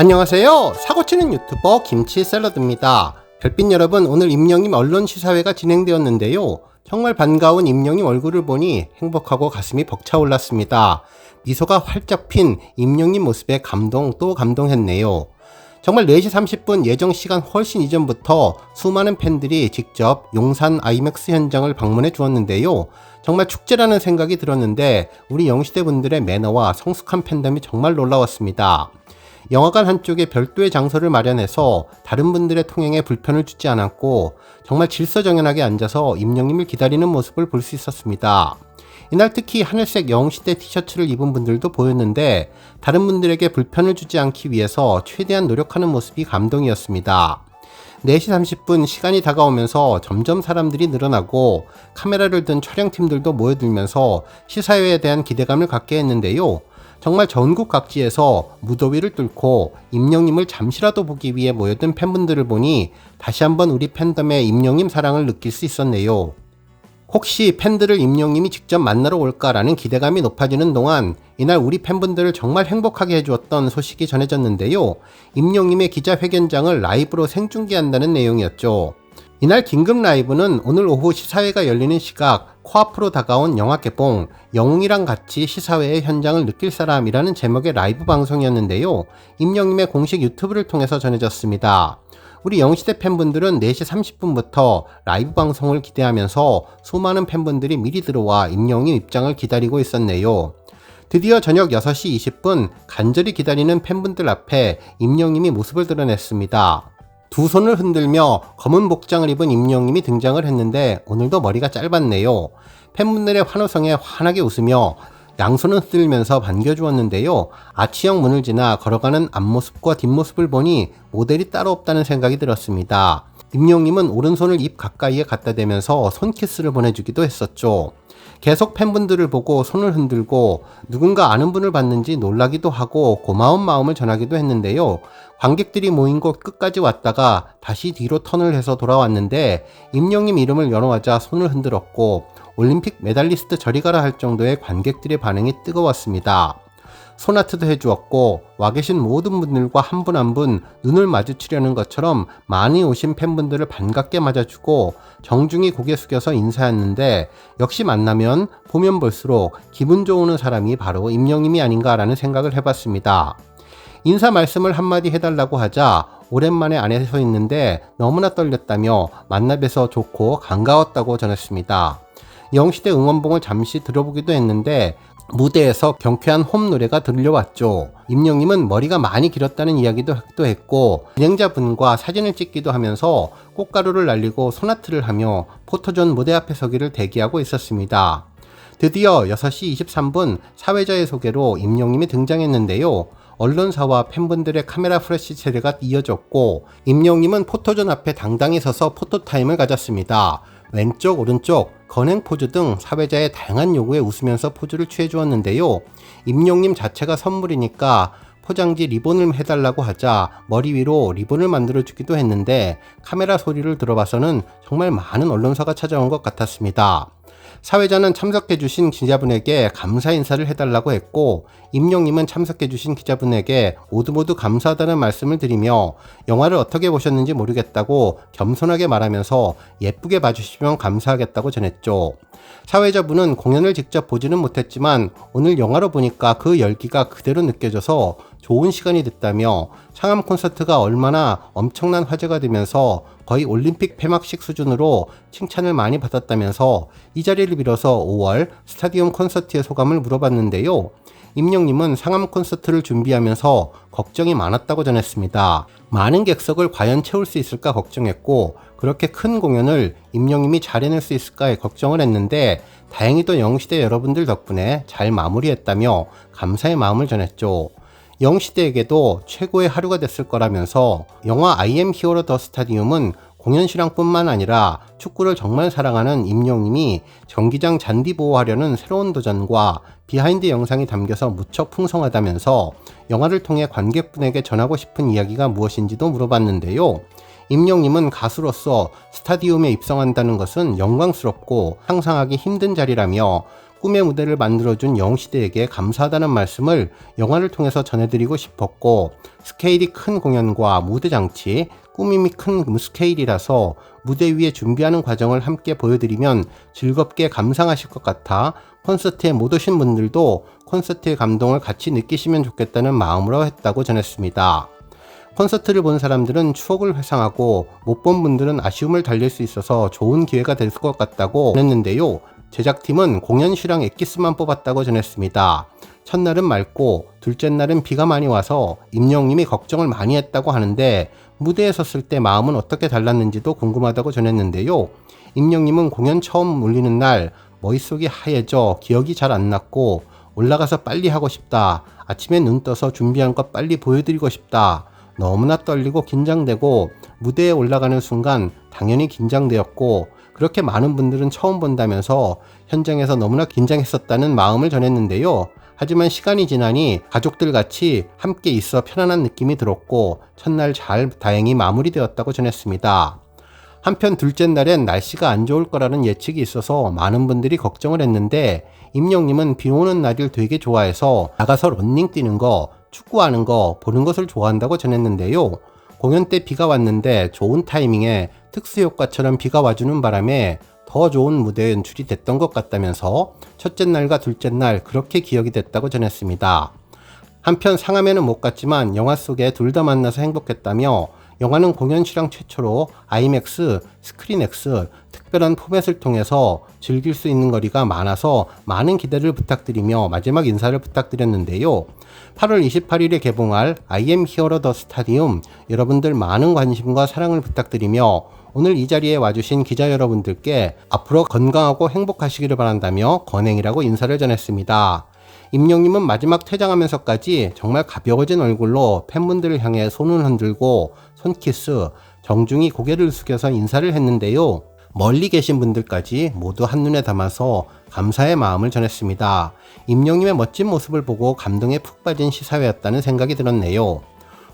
안녕하세요. 사고치는 유튜버 김치샐러드입니다. 별빛 여러분, 오늘 임영님 언론 시사회가 진행되었는데요. 정말 반가운 임영님 얼굴을 보니 행복하고 가슴이 벅차올랐습니다. 미소가 활짝 핀 임영님 모습에 감동 또 감동했네요. 정말 4시 30분 예정 시간 훨씬 이전부터 수많은 팬들이 직접 용산 아이맥스 현장을 방문해 주었는데요. 정말 축제라는 생각이 들었는데 우리 영시대 분들의 매너와 성숙한 팬덤이 정말 놀라웠습니다. 영화관 한쪽에 별도의 장소를 마련해서 다른 분들의 통행에 불편을 주지 않았고 정말 질서정연하게 앉아서 임영님을 기다리는 모습을 볼 수 있었습니다. 이날 특히 하늘색 영시대 티셔츠를 입은 분들도 보였는데 다른 분들에게 불편을 주지 않기 위해서 최대한 노력하는 모습이 감동이었습니다. 4시 30분 시간이 다가오면서 점점 사람들이 늘어나고 카메라를 든 촬영팀들도 모여들면서 시사회에 대한 기대감을 갖게 했는데요. 정말 전국 각지에서 무더위를 뚫고 임영님을 잠시라도 보기 위해 모여든 팬분들을 보니 다시 한번 우리 팬덤의 임영님 사랑을 느낄 수 있었네요. 혹시 팬들을 임영님이 직접 만나러 올까라는 기대감이 높아지는 동안 이날 우리 팬분들을 정말 행복하게 해주었던 소식이 전해졌는데요. 임영님의 기자회견장을 라이브로 생중계한다는 내용이었죠. 이날 긴급 라이브는 오늘 오후 시사회가 열리는 시각 코앞으로 다가온 영화 개봉 영웅이랑 같이 시사회의 현장을 느낄 사람이라는 제목의 라이브 방송이었는데요. 임영님의 공식 유튜브를 통해서 전해졌습니다. 우리 영시대 팬분들은 4시 30분부터 라이브 방송을 기대하면서 수많은 팬분들이 미리 들어와 임영님 입장을 기다리고 있었네요. 드디어 저녁 6시 20분 간절히 기다리는 팬분들 앞에 임영님이 모습을 드러냈습니다. 두 손을 흔들며 검은 복장을 입은 임영님이 등장을 했는데 오늘도 머리가 짧았네요. 팬분들의 환호성에 환하게 웃으며 양손을 흔들면서 반겨주었는데요. 아치형 문을 지나 걸어가는 앞모습과 뒷모습을 보니 모델이 따로 없다는 생각이 들었습니다. 임영님은 오른손을 입 가까이에 갖다 대면서 손키스를 보내주기도 했었죠. 계속 팬분들을 보고 손을 흔들고 누군가 아는 분을 봤는지 놀라기도 하고 고마운 마음을 전하기도 했는데요. 관객들이 모인 곳 끝까지 왔다가 다시 뒤로 턴을 해서 돌아왔는데 임영님 이름을 연호하자 손을 흔들었고 올림픽 메달리스트 저리 가라 할 정도의 관객들의 반응이 뜨거웠습니다. 손아트도 해주었고 와 계신 모든 분들과 한 분 한 분 눈을 마주치려는 것처럼 많이 오신 팬분들을 반갑게 맞아주고 정중히 고개 숙여서 인사했는데 역시 만나면 보면 볼수록 기분 좋은 사람이 바로 임영님이 아닌가라는 생각을 해봤습니다. 인사 말씀을 한마디 해달라고 하자 오랜만에 안에 서 있는데 너무나 떨렸다며 만나 뵈서 좋고 반가웠다고 전했습니다. 영시대 응원봉을 잠시 들어보기도 했는데 무대에서 경쾌한 홈 노래가 들려왔죠. 임영님은 머리가 많이 길었다는 이야기도 했고 진행자분과 사진을 찍기도 하면서 꽃가루를 날리고 소나트를 하며 포토존 무대 앞에 서기를 대기하고 있었습니다. 드디어 6시 23분 사회자의 소개로 임영님이 등장했는데요. 언론사와 팬분들의 카메라 프레시 세례가 이어졌고 임영님은 포토존 앞에 당당히 서서 포토타임을 가졌습니다. 왼쪽 오른쪽 건행 포즈 등 사회자의 다양한 요구에 웃으면서 포즈를 취해 주었는데요. 임영님 자체가 선물이니까 포장지 리본을 해달라고 하자 머리 위로 리본을 만들어 주기도 했는데 카메라 소리를 들어봐서는 정말 많은 언론사가 찾아온 것 같았습니다. 사회자는 참석해주신 기자분에게 감사 인사를 해달라고 했고 임영님은 참석해주신 기자분에게 모두 감사하다는 말씀을 드리며 영화를 어떻게 보셨는지 모르겠다고 겸손하게 말하면서 예쁘게 봐주시면 감사하겠다고 전했죠. 사회자분은 공연을 직접 보지는 못했지만 오늘 영화로 보니까 그 열기가 그대로 느껴져서 좋은 시간이 됐다며 상암 콘서트가 얼마나 엄청난 화제가 되면서 거의 올림픽 폐막식 수준으로 칭찬을 많이 받았다면서 이 자리를 빌어서 5월 스타디움 콘서트의 소감을 물어봤는데요. 임영님은 상암 콘서트를 준비하면서 걱정이 많았다고 전했습니다. 많은 객석을 과연 채울 수 있을까 걱정했고 그렇게 큰 공연을 임영님이 잘 해낼 수 있을까 걱정을 했는데 다행히도 영시대 여러분들 덕분에 잘 마무리했다며 감사의 마음을 전했죠. 영시대에게도 최고의 하루가 됐을 거라면서 영화 I am hero the stadium은 공연 실황뿐만 아니라 축구를 정말 사랑하는 임영님이 경기장 잔디 보호하려는 새로운 도전과 비하인드 영상이 담겨서 무척 풍성하다면서 영화를 통해 관객분에게 전하고 싶은 이야기가 무엇인지도 물어봤는데요. 임영님은 가수로서 스타디움에 입성한다는 것은 영광스럽고 상상하기 힘든 자리라며 꿈의 무대를 만들어준 영웅시대에게 감사하다는 말씀을 영화를 통해서 전해드리고 싶었고, 스케일이 큰 공연과 무대 장치, 꾸밈이 큰 스케일이라서 무대 위에 준비하는 과정을 함께 보여드리면 즐겁게 감상하실 것 같아 콘서트에 못 오신 분들도 콘서트의 감동을 같이 느끼시면 좋겠다는 마음으로 했다고 전했습니다. 콘서트를 본 사람들은 추억을 회상하고 못 본 분들은 아쉬움을 달랠 수 있어서 좋은 기회가 될 것 같다고 전했는데요. 제작팀은 공연 실황 엑기스만 뽑았다고 전했습니다. 첫날은 맑고 둘째 날은 비가 많이 와서 임영웅님이 걱정을 많이 했다고 하는데 무대에 섰을 때 마음은 어떻게 달랐는지도 궁금하다고 전했는데요. 임영웅님은 공연 처음 울리는 날 머릿속이 하얘져 기억이 잘 안 났고 올라가서 빨리 하고 싶다. 아침에 눈 떠서 준비한 것 빨리 보여드리고 싶다. 너무나 떨리고 긴장되고 무대에 올라가는 순간 당연히 긴장되었고 그렇게 많은 분들은 처음 본다면서 현장에서 너무나 긴장했었다는 마음을 전했는데요. 하지만 시간이 지나니 가족들 같이 함께 있어 편안한 느낌이 들었고 첫날 잘 다행히 마무리되었다고 전했습니다. 한편 둘째 날엔 날씨가 안 좋을 거라는 예측이 있어서 많은 분들이 걱정을 했는데 임영웅님은 비 오는 날을 되게 좋아해서 나가서 런닝 뛰는 거, 축구하는 거, 보는 것을 좋아한다고 전했는데요. 공연 때 비가 왔는데 좋은 타이밍에 특수효과처럼 비가 와주는 바람에 더 좋은 무대 연출이 됐던 것 같다면서 첫째 날과 둘째 날 그렇게 기억이 됐다고 전했습니다. 한편 상암에는 못 갔지만 영화 속에 둘 다 만나서 행복했다며 영화는 공연 실황 최초로 IMAX, 스크린X 특별한 포맷을 통해서 즐길 수 있는 거리가 많아서 많은 기대를 부탁드리며 마지막 인사를 부탁드렸는데요. 8월 28일에 개봉할 I am hero the stadium 여러분들 많은 관심과 사랑을 부탁드리며 오늘 이 자리에 와주신 기자 여러분들께 앞으로 건강하고 행복하시기를 바란다며 건행이라고 인사를 전했습니다. 임영웅님은 마지막 퇴장하면서까지 정말 가벼워진 얼굴로 팬분들을 향해 손을 흔들고 손키스, 정중히 고개를 숙여서 인사를 했는데요. 멀리 계신 분들까지 모두 한눈에 담아서 감사의 마음을 전했습니다. 임영웅님의 멋진 모습을 보고 감동에 푹 빠진 시사회였다는 생각이 들었네요.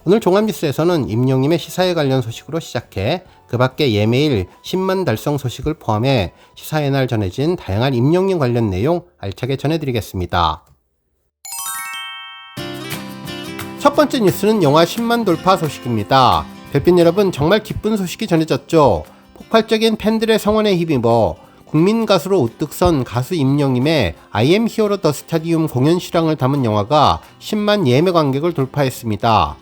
오늘 종합뉴스에서는 임영웅님의 시사회 관련 소식으로 시작해 그 밖에 예매일 10만 달성 소식을 포함해 시사회 날 전해진 다양한 임영웅님 관련 내용 알차게 전해드리겠습니다. 첫 번째 뉴스는 영화 10만 돌파 소식입니다. 별빛 여러분 정말 기쁜 소식이 전해졌죠. 폭발적인 팬들의 성원에 힘입어 국민 가수로 우뚝 선 가수 임영웅님의 I am hero the stadium 공연 실황을 담은 영화가 10만 예매 관객을 돌파했습니다.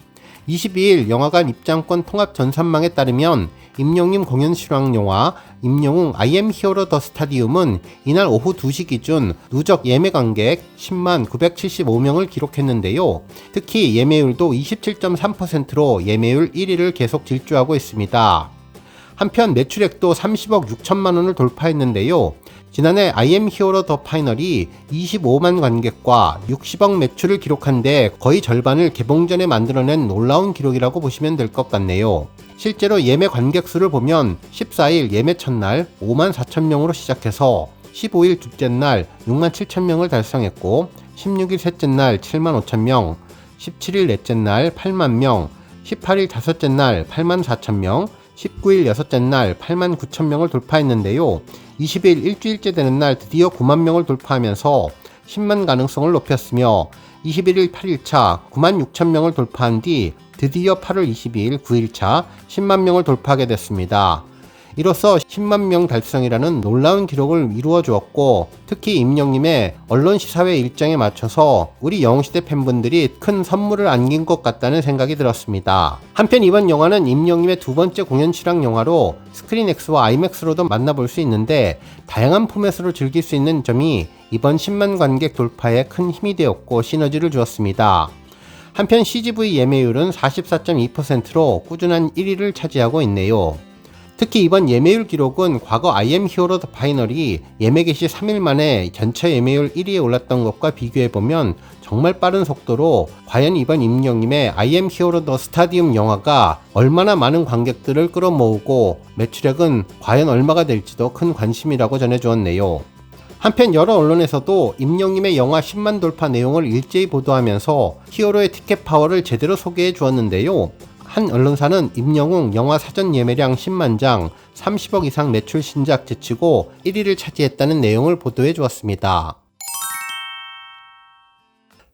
22일 영화관 입장권 통합 전산망에 따르면 임영웅님 공연 실황 영화 임영웅 I am hero the stadium은 이날 오후 2시 기준 누적 예매 관객 10만 975명을 기록했는데요. 특히 예매율도 27.3%로 예매율 1위를 계속 질주하고 있습니다. 한편 매출액도 30억 6천만 원을 돌파했는데요. 지난해 I am hero the final이 25만 관객과 60억 매출을 기록한 데 거의 절반을 개봉 전에 만들어낸 놀라운 기록이라고 보시면 될 것 같네요. 실제로 예매 관객 수를 보면 14일 예매 첫날 5만 4천 명으로 시작해서 15일 둘째 날 6만 7천 명을 달성했고 16일 셋째 날 7만 5천 명, 17일 넷째 날 8만 명, 18일 다섯째 날 8만 4천 명, 19일 여섯째 날 8만 9천 명을 돌파했는데요. 20일 일주일째 되는 날 드디어 9만 명을 돌파하면서 10만 가능성을 높였으며 21일 8일차 9만 6천 명을 돌파한 뒤 드디어 8월 22일 9일차 10만 명을 돌파하게 됐습니다. 이로써 10만 명 달성이라는 놀라운 기록을 이루어 주었고 특히 임영웅님의 언론 시사회 일정에 맞춰서 우리 영웅시대 팬분들이 큰 선물을 안긴 것 같다는 생각이 들었습니다. 한편 이번 영화는 임영웅님의 두 번째 공연 실황 영화로 스크린X와 IMAX로도 만나볼 수 있는데 다양한 포맷으로 즐길 수 있는 점이 이번 10만 관객 돌파에 큰 힘이 되었고 시너지를 주었습니다. 한편 CGV 예매율은 44.2%로 꾸준한 1위를 차지하고 있네요. 특히 이번 예매율 기록은 과거 I am hero the final이 예매 개시 3일 만에 전체 예매율 1위에 올랐던 것과 비교해보면 정말 빠른 속도로 과연 이번 임영웅님의 I am hero the stadium 영화가 얼마나 많은 관객들을 끌어모으고 매출액은 과연 얼마가 될지도 큰 관심이라고 전해주었네요. 한편 여러 언론에서도 임영웅님의 영화 10만 돌파 내용을 일제히 보도하면서 히어로의 티켓 파워를 제대로 소개해 주었는데요. 한 언론사는 임영웅 영화 사전 예매량 10만 장, 30억 이상 매출 신작 제치고 1위를 차지했다는 내용을 보도해 주었습니다.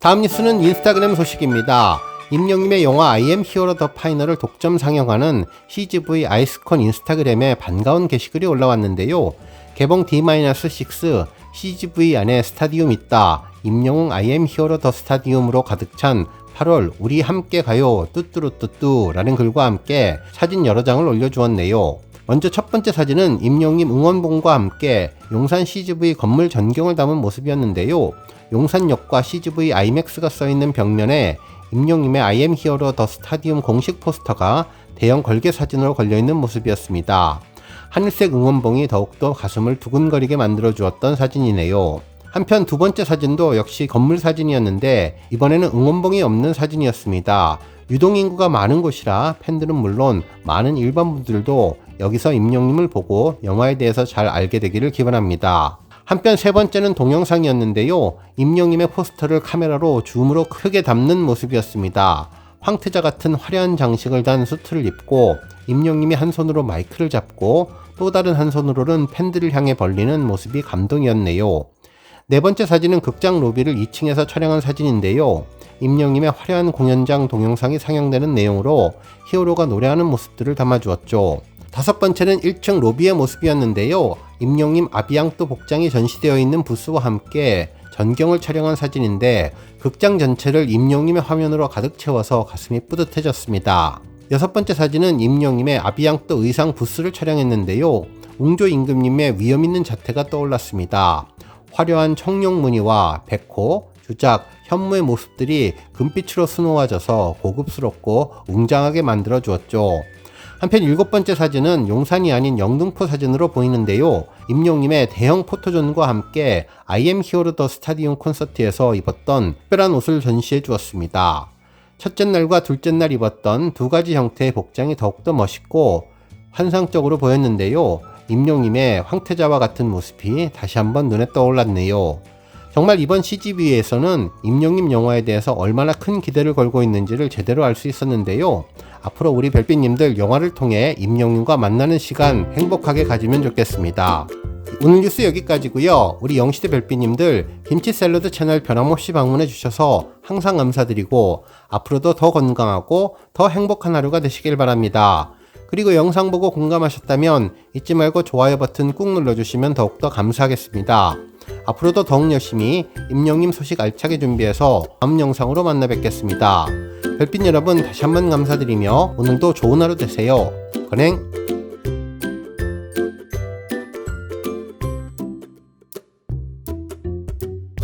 다음 뉴스는 인스타그램 소식입니다. 임영님의 영화 I am hero the final을 독점 상영하는 CGV 아이스콘 인스타그램에 반가운 게시글이 올라왔는데요. 개봉 D-6 CGV 안에 스타디움 있다. 임영웅 I am hero the 스타디움으로 가득 찬 8월 우리 함께 가요 뚜뚜루뚜뚜 라는 글과 함께 사진 여러 장을 올려주었네요. 먼저 첫 번째 사진은 임영웅 응원봉과 함께 용산 CGV 건물 전경을 담은 모습이었는데요. 용산역과 CGV IMAX가 써있는 벽면에 임영웅의 I am hero the 스타디움 공식 포스터가 대형 걸개 사진으로 걸려있는 모습이었습니다. 하늘색 응원봉이 더욱더 가슴을 두근거리게 만들어 주었던 사진이네요. 한편 두 번째 사진도 역시 건물 사진이었는데 이번에는 응원봉이 없는 사진이었습니다. 유동인구가 많은 곳이라 팬들은 물론 많은 일반 분들도 여기서 임영웅을 보고 영화에 대해서 잘 알게 되기를 기원합니다. 한편 세 번째는 동영상이었는데요. 임영웅의 포스터를 카메라로 줌으로 크게 담는 모습이었습니다. 황태자 같은 화려한 장식을 단 수트를 입고 임영웅이 한 손으로 마이크를 잡고 또 다른 한 손으로는 팬들을 향해 벌리는 모습이 감동이었네요. 네 번째 사진은 극장 로비를 2층에서 촬영한 사진인데요. 임영웅의 화려한 공연장 동영상이 상영되는 내용으로 히어로가 노래하는 모습들을 담아주었죠. 다섯 번째는 1층 로비의 모습이었는데요. 임영웅 아비앙또 복장이 전시되어 있는 부스와 함께 전경을 촬영한 사진인데 극장 전체를 임영웅의 화면으로 가득 채워서 가슴이 뿌듯해졌습니다. 여섯 번째 사진은 임영웅의 아비앙또 의상 부스를 촬영했는데요. 웅조 임금님의 위엄있는 자태가 떠올랐습니다. 화려한 청룡 무늬와 백호, 주작, 현무의 모습들이 금빛으로 수놓아져서 고급스럽고 웅장하게 만들어 주었죠. 한편 일곱 번째 사진은 용산이 아닌 영등포 사진으로 보이는데요. 임영웅의 대형 포토존과 함께 I am hero the 스타디움 콘서트에서 입었던 특별한 옷을 전시해 주었습니다. 첫째 날과 둘째 날 입었던 두 가지 형태의 복장이 더욱더 멋있고 환상적으로 보였는데요. 임영웅의 황태자와 같은 모습이 다시 한번 눈에 떠올랐네요. 정말 이번 CGV에서는 임영웅 영화에 대해서 얼마나 큰 기대를 걸고 있는지를 제대로 알 수 있었는데요. 앞으로 우리 별빛님들 영화를 통해 임영웅과 만나는 시간 행복하게 가지면 좋겠습니다. 오늘 뉴스 여기까지고요. 우리 영시대 별빛님들 김치 샐러드 채널 변함없이 방문해 주셔서 항상 감사드리고 앞으로도 더 건강하고 더 행복한 하루가 되시길 바랍니다. 그리고 영상 보고 공감하셨다면 잊지 말고 좋아요 버튼 꾹 눌러주시면 더욱더 감사하겠습니다. 앞으로도 더욱 열심히 임영웅 소식 알차게 준비해서 다음 영상으로 만나 뵙겠습니다. 별빛 여러분 다시 한번 감사드리며 오늘도 좋은 하루 되세요. 건행!